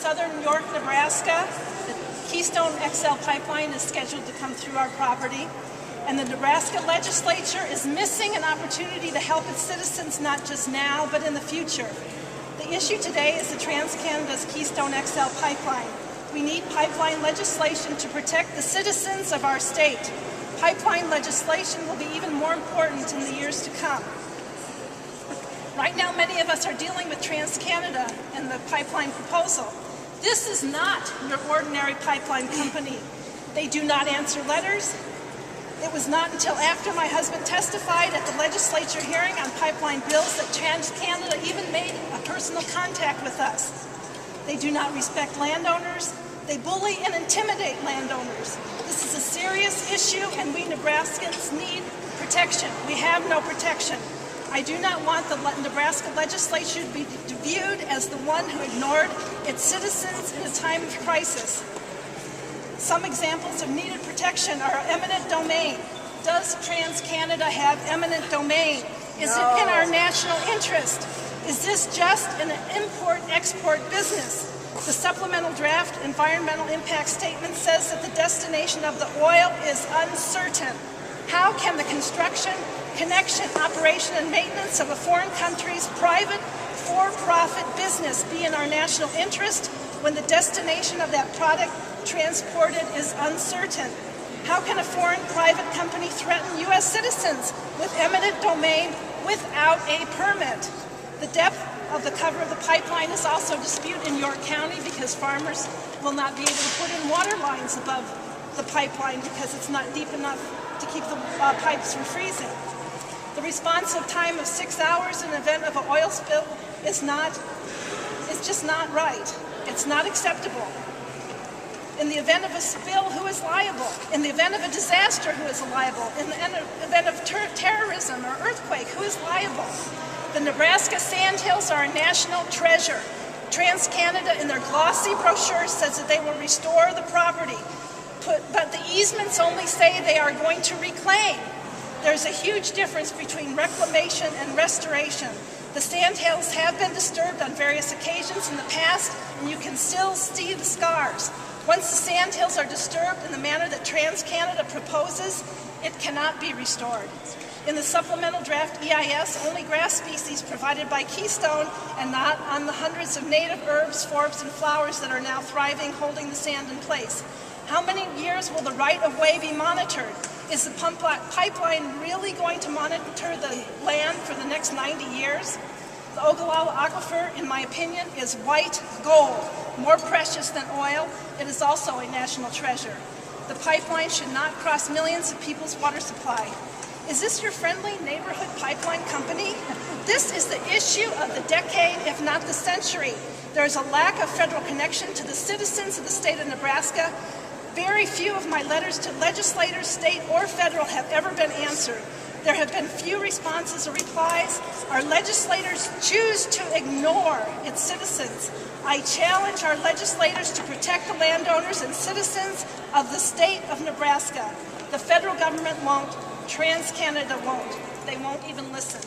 southern York, Nebraska. The Keystone XL pipeline is scheduled to come through our property, and the Nebraska legislature is missing an opportunity to help its citizens not just now, but in the future. The issue today is the Transcanada's Keystone XL pipeline. We need pipeline legislation to protect the citizens of our state. Pipeline legislation will be even more important in the years to come. Right now, many of us are dealing with TransCanada and the pipeline proposal. This is not your ordinary pipeline company. They do not answer letters. It was not until after my husband testified at the legislature hearing on pipeline bills that TransCanada even made a personal contact with us. They do not respect landowners. They bully and intimidate landowners. This is a serious issue, and we Nebraskans need protection. We have no protection. I do not want the Nebraska legislature to be viewed as the one who ignored its citizens in a time of crisis. Some examples of needed protection are eminent domain. Does TransCanada have eminent domain? Is it in our national interest? Is this just an import-export business? The supplemental draft environmental impact statement says that the destination of the oil is uncertain. How can the construction, connection, operation, and maintenance of a foreign country's private, for-profit business be in our national interest when the destination of that product transported is uncertain? How can a foreign private company threaten U.S. citizens with eminent domain without a permit? The depth of the cover of the pipeline is also disputed in York County because farmers will not be able to put in water lines above the pipeline because it's not deep enough to keep the pipes from freezing. The responsive time of 6 hours in the event of an oil spill is just not right. It's not acceptable. In the event of a spill, who is liable? In the event of a disaster, who is liable? In the event of terrorism or earthquake, who is liable? The Nebraska Sandhills are a national treasure. TransCanada, in their glossy brochure, says that they will restore the property, but the easements only say they are going to reclaim. There's a huge difference between reclamation and restoration. The Sandhills have been disturbed on various occasions in the past, and you can still see the scars. Once the Sandhills are disturbed in the manner that TransCanada proposes, it cannot be restored. In the supplemental draft EIS, only grass species provided by Keystone and not on the hundreds of native herbs, forbs, and flowers that are now thriving, holding the sand in place. How many years will the right-of-way be monitored? Is the pipeline really going to monitor the land for the next 90 years? The Ogallala Aquifer, in my opinion, is white gold, more precious than oil. It is also a national treasure. The pipeline should not cross millions of people's water supply. Is this your friendly neighborhood pipeline company? This is the issue of the decade, if not the century. There is a lack of federal connection to the citizens of the state of Nebraska. Very few of my letters to legislators, state or federal, have ever been answered. There have been few responses or replies. Our legislators choose to ignore its citizens. I challenge our legislators to protect the landowners and citizens of the state of Nebraska. The federal government won't. TransCanada won't. They won't even listen.